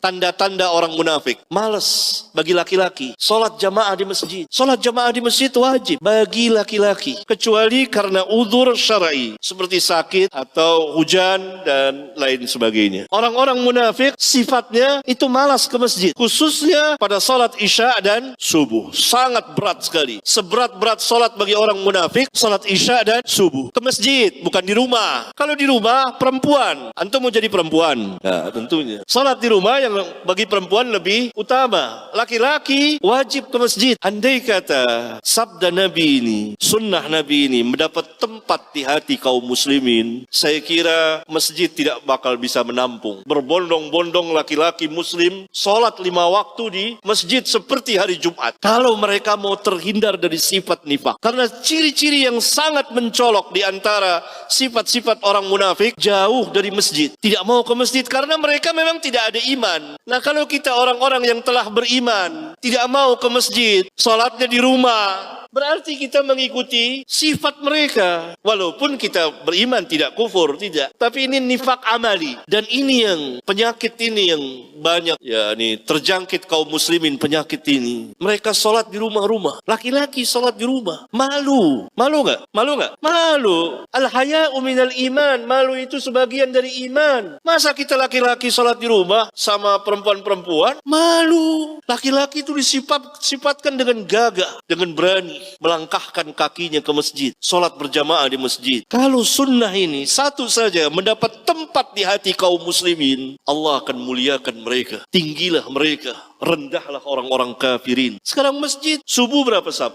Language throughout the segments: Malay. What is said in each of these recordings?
tanda-tanda orang munafik. Malas bagi laki-laki sholat jamaah di masjid. Sholat jamaah di masjid wajib bagi laki-laki, kecuali karena uzur syar'i seperti sakit atau hujan dan lain sebagainya. Orang-orang munafik sifatnya itu malas ke masjid, khususnya pada sholat isya dan subuh. Sangat berat sekali. Seberat-berat sholat bagi orang munafik, sholat isya dan subuh. Ke masjid, bukan di rumah. Kalau di rumah, perempuan. Antum mau jadi perempuan? Nah, tentunya. Sholat di rumah yang bagi perempuan lebih utama. Laki-laki wajib ke masjid. Andai kata sabda Nabi ini, sunnah Nabi ini mendapat tempat di hati kaum muslimin, saya kira masjid tidak bakal bisa menampung. Berbondong-bondong laki-laki muslim sholat 5 waktu di masjid seperti hari Jumat. Kalau mereka mau terhindar dari sifat nifak. Karena ciri-ciri yang sangat mencolok di antara sifat-sifat orang munafik, jauh dari masjid. Tidak mau ke masjid karena mereka memang tidak ada iman. Nah, kalau kita orang-orang yang telah beriman, tidak mau ke masjid, sholatnya di rumah, berarti kita mengikuti sifat mereka. Walaupun kita beriman, tidak kufur, tidak. Tapi ini nifak amali. Dan ini yang, penyakit ini yang banyak, ya ini terjangkit kaum muslimin penyakit ini. Mereka sholat di rumah-rumah. Laki-laki sholat di rumah. Malu. Malu nggak? Malu nggak? Malu. Al-haya'u minal iman. Malu itu sebagian dari iman. Masa kita laki-laki sholat di rumah sama perempuan-perempuan? Malu. Laki-laki itu disifatkan dengan gagah, dengan berani melangkahkan kakinya ke masjid, sholat berjamaah di masjid. Kalau sunnah ini satu saja mendapat tempat di hati kaum muslimin, Allah akan muliakan mereka, tinggilah mereka, rendahlah orang-orang kafirin. Sekarang masjid subuh berapa saf?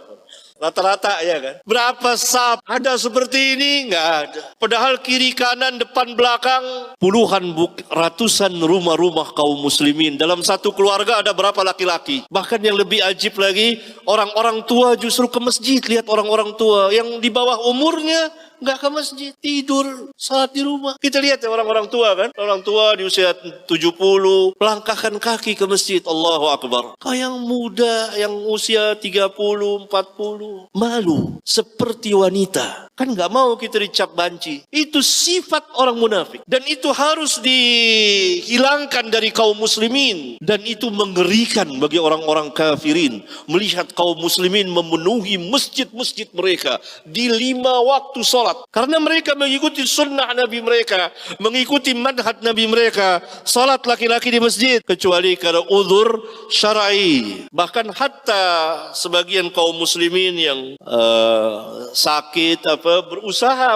Rata-rata ya kan? Berapa saf? Ada seperti ini? Nggak ada. Padahal kiri kanan depan belakang puluhan ratusan rumah-rumah kaum muslimin. Dalam satu keluarga ada berapa laki-laki? Bahkan yang lebih ajib lagi, orang-orang tua justru ke masjid. Lihat orang-orang tua yang di bawah umurnya nggak ke masjid, tidur, salat di rumah. Kita lihat ya orang-orang tua kan, orang tua di usia 70 melangkahkan kaki ke masjid. Allahu Akbar. Kau yang muda, yang usia 30, 40 malu seperti wanita. Kan nggak mau kita dicap banci. Itu sifat orang munafik, dan itu harus dihilangkan dari kaum muslimin. Dan itu mengerikan bagi orang-orang kafirin melihat kaum muslimin memenuhi masjid-masjid mereka di 5 waktu sholat. Karena mereka mengikuti sunnah Nabi mereka, mengikuti manhaj Nabi mereka, salat laki-laki di masjid, kecuali karena uzur syar'i. Bahkan hatta sebagian kaum muslimin yang sakit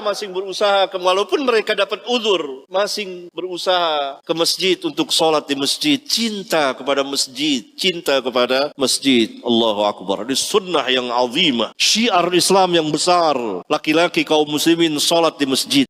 masing berusaha walaupun mereka dapat uzur, masing berusaha ke masjid untuk salat di masjid, cinta kepada masjid, cinta kepada masjid. Allahu Akbar. Ini sunnah yang azimah, syiar Islam yang besar. Laki-laki kaum muslimin salat di masjid.